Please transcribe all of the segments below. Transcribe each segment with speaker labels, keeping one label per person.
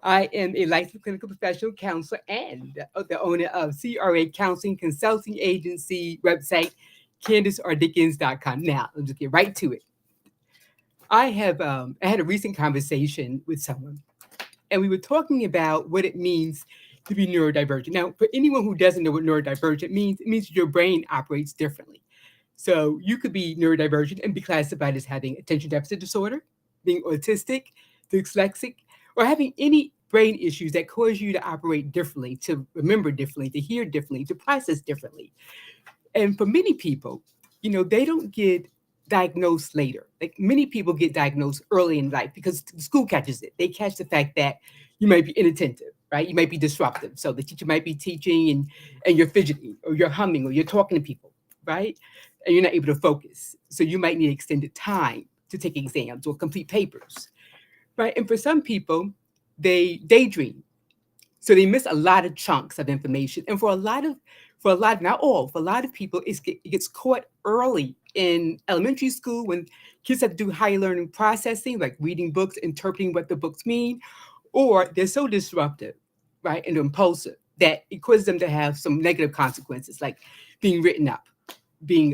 Speaker 1: I am a licensed clinical professional counselor and the owner of CRA Counseling Consulting Agency website, CandiceRDickens.com. Now, let's just get right to it. I had a recent conversation with someone, and we were talking about what it means to be neurodivergent. Now, for anyone who doesn't know what neurodivergent means, it means your brain operates differently. So you could be neurodivergent and be classified as having attention deficit disorder, being autistic, dyslexic, or having any brain issues that cause you to operate differently, to remember differently, to hear differently, to process differently. And for many people, they don't get diagnosed later. Like many people get diagnosed early in life because the school catches it. They catch the fact that you might be inattentive, right? You might be disruptive. So the teacher might be teaching and you're fidgeting or you're humming or you're talking to people, right? And you're not able to focus. So you might need extended time to take exams or complete papers, right? And for some people, they daydream, so they miss a lot of chunks of information. And not all, for a lot of people, it gets caught early in elementary school when kids have to do higher learning processing, like reading books, interpreting what the books mean, or they're so disruptive, right, and impulsive that it causes them to have some negative consequences, like being written up, being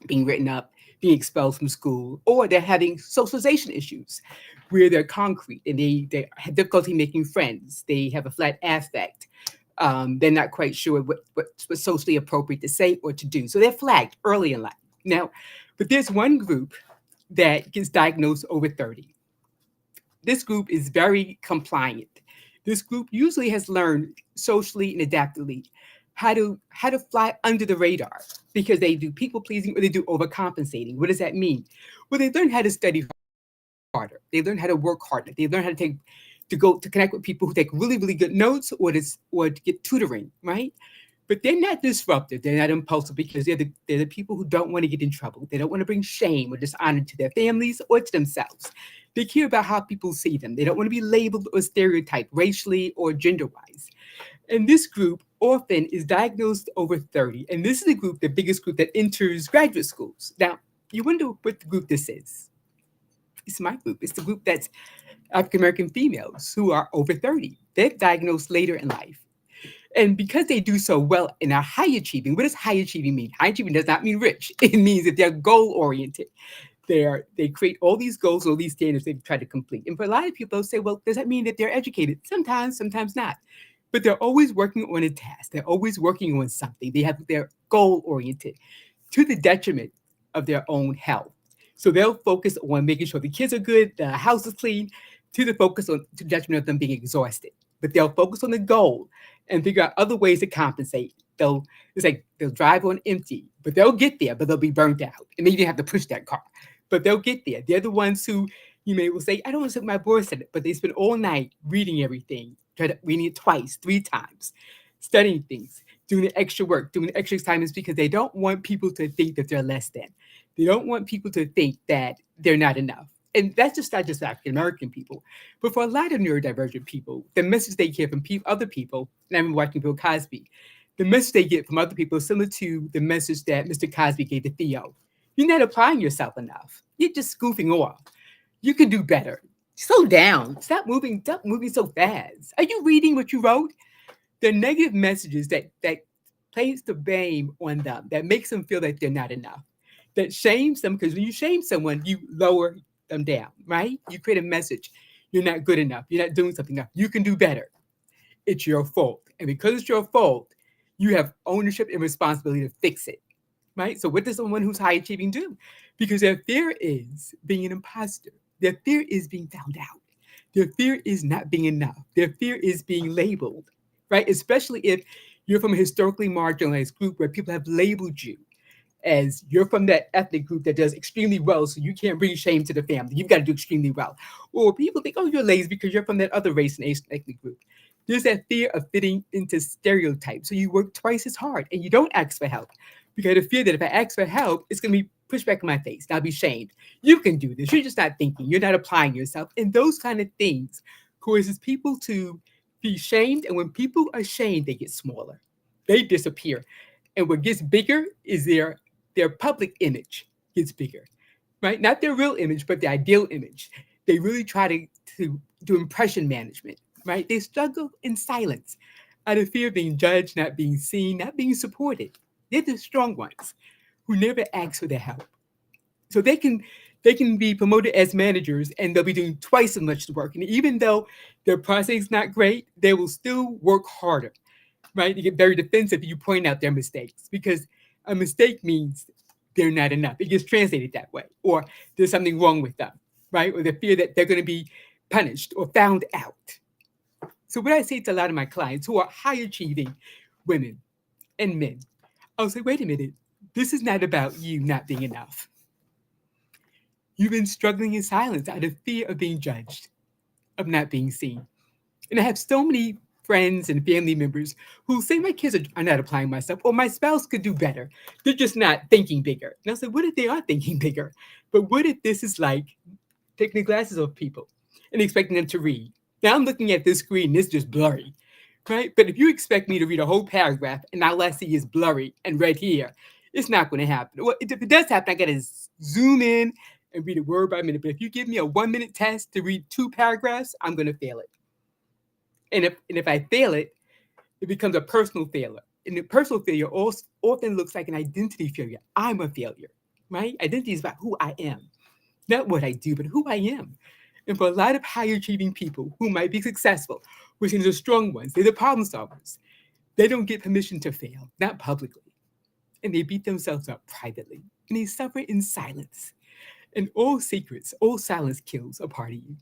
Speaker 1: being written up, being expelled from school, or they're having socialization issues where they're concrete and they have difficulty making friends. They have a flat affect. They're not quite sure what's socially appropriate to say or to do. So they're flagged early in life. Now, but there's one group that gets diagnosed over 30. This group is very compliant. This group usually has learned socially and adaptively how to fly under the radar because they do people pleasing or they do overcompensating. What does that mean? Well, they learn how to study harder. They learn how to work harder. They learn how to connect with people who take really, really good notes or to get tutoring, right? But they're not disruptive. They're not impulsive because they're the people who don't want to get in trouble. They don't want to bring shame or dishonor to their families or to themselves. They care about how people see them. They don't want to be labeled or stereotyped racially or gender-wise. And this group often is diagnosed over 30. And this is the biggest group that enters graduate schools. Now, you wonder what the group this is. It's my group. It's the group that's African American females who are over 30. They're diagnosed later in life. And because they do so well and are high achieving, what does high achieving mean? High achieving does not mean rich. It means that they're goal oriented. They create all these goals, all these standards they try to complete. And for a lot of people, they'll say, well, does that mean that they're educated? Sometimes not. But they're always working on a task. They're always working on something. They're goal oriented to the detriment of their own health. So they'll focus on making sure the kids are good, the house is clean, to the detriment of them being exhausted. But they'll focus on the goal and figure out other ways to compensate. They'll drive on empty, but they'll get there, but they'll be burnt out. And maybe they have to push that car, but they'll get there. They're the ones who will say, I don't want to sit with my boss in it, but they spend all night reading everything, reading it twice, 3 times, studying things, doing the extra work, doing the extra assignments because they don't want people to think that they're less than. They don't want people to think that they're not enough. And that's just not just African American people, but for a lot of neurodivergent people, the message they get from other people, and I'm watching Bill Cosby, the message they get from other people is similar to the message that Mr. Cosby gave to Theo. You're not applying yourself enough. You're just goofing off. You can do better. Slow down. Stop moving so fast. Are you reading what you wrote? The negative messages that place the blame on them, that makes them feel like they're not enough, that shames them, because when you shame someone, you lower them down, right? You create a message. You're not good enough. You're not doing something enough. You can do better. It's your fault. And because it's your fault, you have ownership and responsibility to fix it, right? So what does someone who's high achieving do? Because their fear is being an imposter. Their fear is being found out. Their fear is not being enough. Their fear is being labeled, right? Especially if you're from a historically marginalized group where people have labeled you as you're from that ethnic group that does extremely well, so you can't bring shame to the family. You've got to do extremely well. Or people think, oh, you're lazy because you're from that other race and ethnic group. There's that fear of fitting into stereotypes. So you work twice as hard and you don't ask for help because the fear that if I ask for help, it's going to be pushed back in my face. And I'll be shamed. You can do this. You're just not thinking. You're not applying yourself. And those kind of things causes people to be shamed. And when people are shamed, they get smaller. They disappear. And what gets bigger is their public image gets bigger, right? Not their real image, but the ideal image. They really try to do impression management, right? They struggle in silence out of fear of being judged, not being seen, not being supported. They're the strong ones who never ask for the help. So they can be promoted as managers and they'll be doing twice as much work. And even though their process is not great, they will still work harder, right? You get very defensive if you point out their mistakes because a mistake means they're not enough. It gets translated that way, or there's something wrong with them, right? Or the fear that they're going to be punished or found out. So what I say to a lot of my clients who are high achieving women and men, I'll say, wait a minute, this is not about you not being enough. You've been struggling in silence out of fear of being judged, of not being seen. And I have so many friends and family members who say my kids are not applying myself, or my spouse could do better. They're just not thinking bigger. And I said, what if they are thinking bigger? But what if this is like taking the glasses off people and expecting them to read? Now I'm looking at this screen, it's just blurry, right? But if you expect me to read a whole paragraph and all I see is blurry and red here, it's not going to happen. Well, if it does happen, I got to zoom in and read it word by minute. But if you give me a 1 minute test to read 2 paragraphs, I'm going to fail it. And if I fail it, it becomes a personal failure. And the personal failure also often looks like an identity failure. I'm a failure, right? Identity is about who I am, not what I do, but who I am. And for a lot of high achieving people who might be successful, which are the strong ones, they're the problem solvers, they don't get permission to fail, not publicly. And they beat themselves up privately. And they suffer in silence. And all secrets, all silence kills a part of you.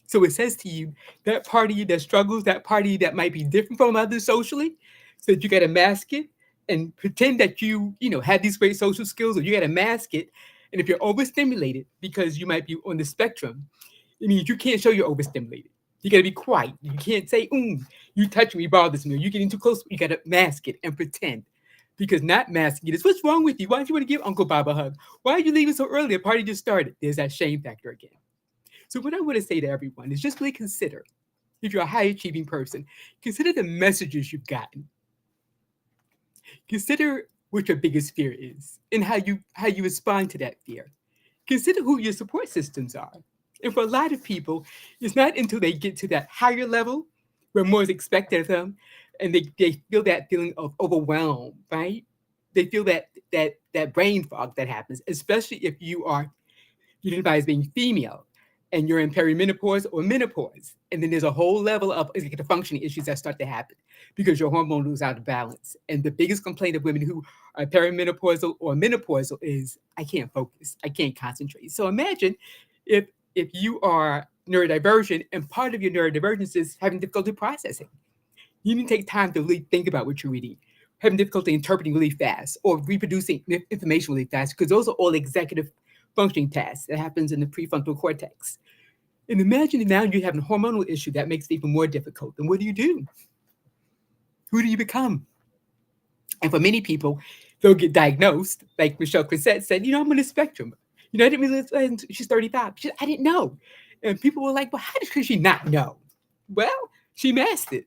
Speaker 1: So it says to you, that part of you that struggles, that part of you that might be different from others socially, so that you got to mask it and pretend that you have these great social skills, or you got to mask it. And if you're overstimulated because you might be on the spectrum, it means you can't show you're overstimulated. You got to be quiet. You can't say, you touch me, bothers me. You're getting too close. You got to mask it and pretend. Because not masking it is, what's wrong with you? Why don't you want to give Uncle Bob a hug? Why are you leaving so early? The party just started. There's that shame factor again. So what I want to say to everyone is just really consider, if you're a high achieving person, consider the messages you've gotten. Consider what your biggest fear is and how you respond to that fear. Consider who your support systems are. And for a lot of people, it's not until they get to that higher level where more is expected of them and they feel that feeling of overwhelm, right? They feel that brain fog that happens, especially if you identify as being female and you're in perimenopause or menopause. And then there's a whole level of executive functioning issues that start to happen because your hormone is out of balance. And the biggest complaint of women who are perimenopausal or menopausal is, I can't focus, I can't concentrate. So imagine if you are neurodivergent and part of your neurodivergence is having difficulty processing. You need to take time to really think about what you're reading, having difficulty interpreting really fast, or reproducing information really fast, because those are all executive functioning tasks that happens in the prefrontal cortex. And imagine now you have a hormonal issue that makes it even more difficult. Then what do you do? Who do you become? And for many people, they'll get diagnosed, like Michelle Crissette said, I'm on the spectrum. I didn't realize she's 35. I didn't know. And people were like, well, how could she not know? Well, she mastered.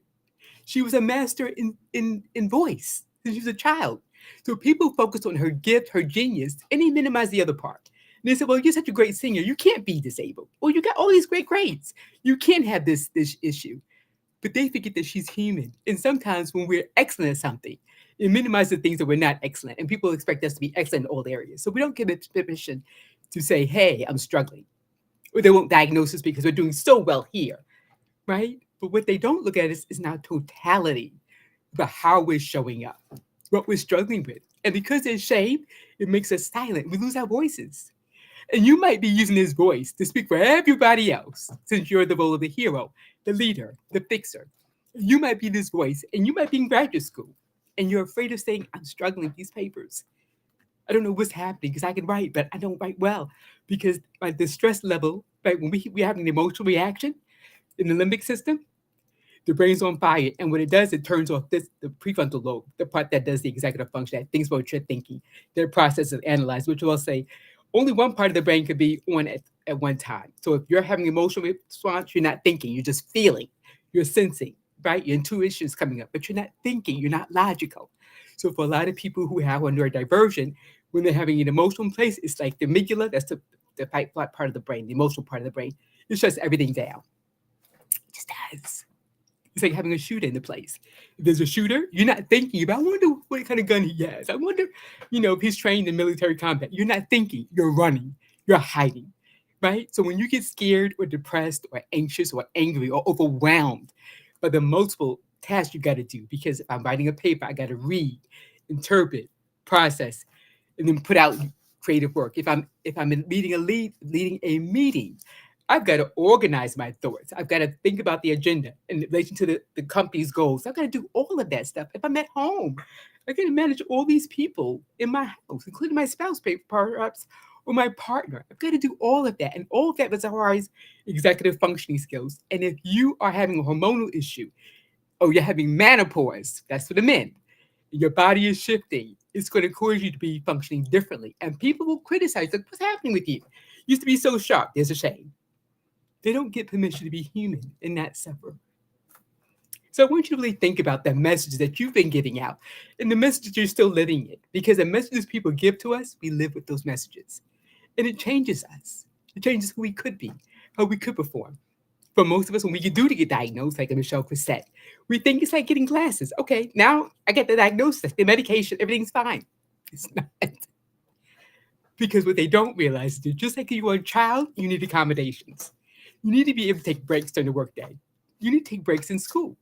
Speaker 1: She was a master in voice since she was a child. So people focused on her gift, her genius, and they minimized the other part. And they said, well, you're such a great singer. You can't be disabled. Or you got all these great grades. You can't have this issue. But they forget that she's human. And sometimes when we're excellent at something, it minimizes the things that we're not excellent. And people expect us to be excellent in all areas. So we don't give it permission to say, hey, I'm struggling. Or they won't diagnose us because we're doing so well here, right? But what they don't look at is now totality about how we're showing up, what we're struggling with. And because there's shame, it makes us silent. We lose our voices. And you might be using this voice to speak for everybody else, since you're the role of the hero, the leader, the fixer. You might be this voice, and you might be in graduate school, and you're afraid of saying, I'm struggling with these papers. I don't know what's happening because I can write, but I don't write well. Because the stress level, right, when we have an emotional reaction in the limbic system, the brain's on fire. And what it does, it turns off the prefrontal lobe, the part that does the executive function, that thinks about what you're thinking, the process of analyze, which will say only one part of the brain could be on at one time. So if you're having emotional response, you're not thinking, you're just feeling, you're sensing, right? Your intuition is coming up, but you're not thinking, you're not logical. So for a lot of people who have a neurodiversion, when they're having an emotional place, it's like the amygdala, that's the fight flight part of the brain, the emotional part of the brain. It shuts everything down. Yes. It's like having a shooter in the place. If there's a shooter, you're not thinking about, I wonder what kind of gun he has. I wonder, if he's trained in military combat. You're not thinking, you're running, you're hiding, right? So when you get scared or depressed or anxious or angry or overwhelmed by the multiple tasks you got to do, because if I'm writing a paper, I got to read, interpret, process, and then put out creative work. If I'm leading a meeting, I've got to organize my thoughts. I've got to think about the agenda in relation to the company's goals. I've got to do all of that stuff. If I'm at home, I got to manage all these people in my house, including my spouse, perhaps, or my partner. I've got to do all of that. And all of that requires executive functioning skills. And if you are having a hormonal issue, or you're having menopause, that's for the men, your body is shifting, it's going to cause you to be functioning differently. And people will criticize, like, what's happening with you? You used to be so sharp. There's a shame. They don't get permission to be human and not suffer. So I want you to really think about the messages that you've been giving out and the messages you're still living in. Because the messages people give to us, we live with those messages. And it changes us. It changes who we could be, how we could perform. For most of us, when we do to get diagnosed, like Michelle said, we think it's like getting glasses. Okay, now I get the diagnosis, the medication, everything's fine. It's not. Because what they don't realize is that just like you are a child, you need accommodations. You need to be able to take breaks during the workday. You need to take breaks in school.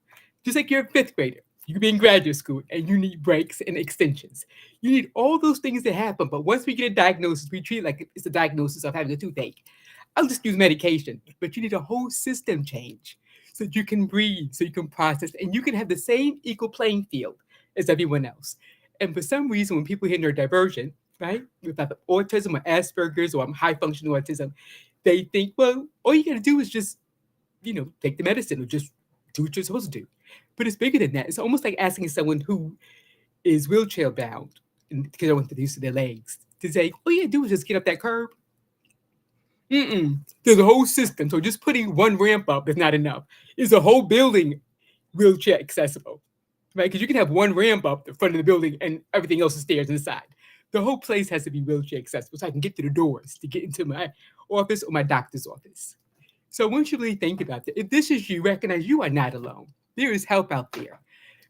Speaker 1: Just like you're a fifth grader, you can be in graduate school and you need breaks and extensions. You need all those things to happen. But once we get a diagnosis, we treat it like it's a diagnosis of having a toothache. I'll just use medication. But you need a whole system change so that you can breathe, so you can process, and you can have the same equal playing field as everyone else. And for some reason, when people hear neurodivergent, right, with autism or Asperger's or high functioning autism, they think, well, all you got to do is just, take the medicine or just do what you're supposed to do. But it's bigger than that. It's almost like asking someone who is wheelchair bound because they don't want to use their legs to say, all you got to do is just get up that curb. There's a whole system. So just putting one ramp up is not enough. Is a whole building wheelchair accessible, right? Because you can have one ramp up the front of the building and everything else is stairs inside. The whole place has to be wheelchair accessible so I can get to the doors to get into my office or my doctor's office. So once you really think about that, if this is you, recognize you are not alone. There is help out there.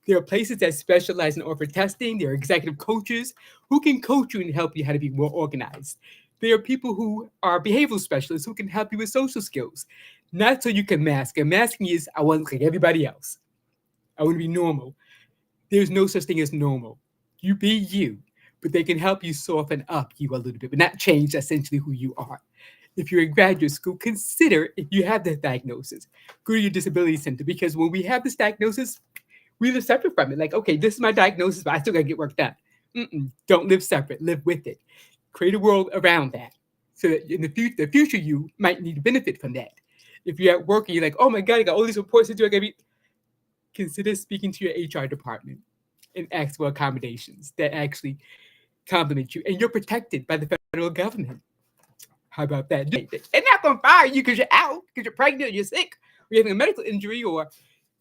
Speaker 1: There are places that specialize in offer testing. There are executive coaches who can coach you and help you how to be more organized. There are people who are behavioral specialists who can help you with social skills. Not so you can mask. And masking is, I want to look like everybody else. I want to be normal. There's no such thing as normal. You be you, but they can help you soften up you a little bit, but not change essentially who you are. If you're in graduate school, consider if you have this diagnosis, go to your disability center, because when we have this diagnosis, we live separate from it. Like, okay, this is my diagnosis, but I still got to get work done. Don't live separate, live with it. Create a world around that so that in the future you might need to benefit from that. If you're at work and you're like, oh my God, I got all these reports to do, consider speaking to your HR department and ask for accommodations that actually complement you. And you're protected by the federal government. How about that? They're not going to fire you because you're out, because you're pregnant, or you're sick, or you're having a medical injury, or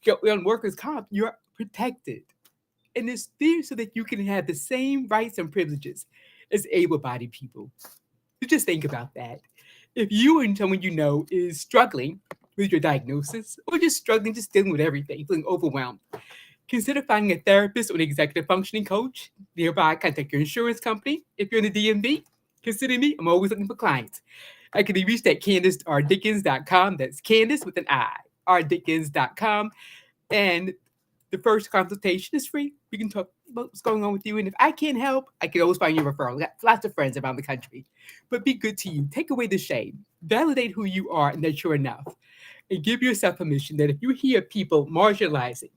Speaker 1: you're on workers' comp. You're protected. And it's there so that you can have the same rights and privileges as able-bodied people. So just think about that. If you and someone you know is struggling with your diagnosis, or just struggling, just dealing with everything, feeling overwhelmed, consider finding a therapist or an executive functioning coach nearby. Contact your insurance company. If you're in the DMV, consider me. I'm always looking for clients. I can be reached at CandiceRDickens.com. That's Candice with an I, rdickens.com. And the first consultation is free. We can talk about what's going on with you. And if I can't help, I can always find you a referral. I got lots of friends around the country. But be good to you. Take away the shame. Validate who you are and that you're enough. And give yourself permission that if you hear people marginalizing,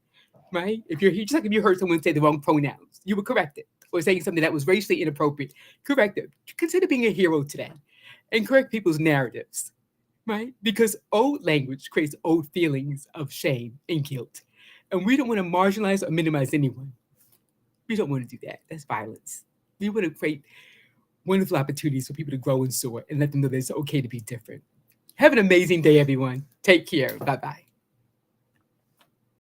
Speaker 1: right? If you're here, just like if you heard someone say the wrong pronouns, you would correct it. Or saying something that was racially inappropriate, correct it. Consider being a hero today and correct people's narratives, right? Because old language creates old feelings of shame and guilt. And we don't want to marginalize or minimize anyone. We don't want to do that. That's violence. We want to create wonderful opportunities for people to grow and soar and let them know that it's okay to be different. Have an amazing day, everyone. Take care. Bye-bye.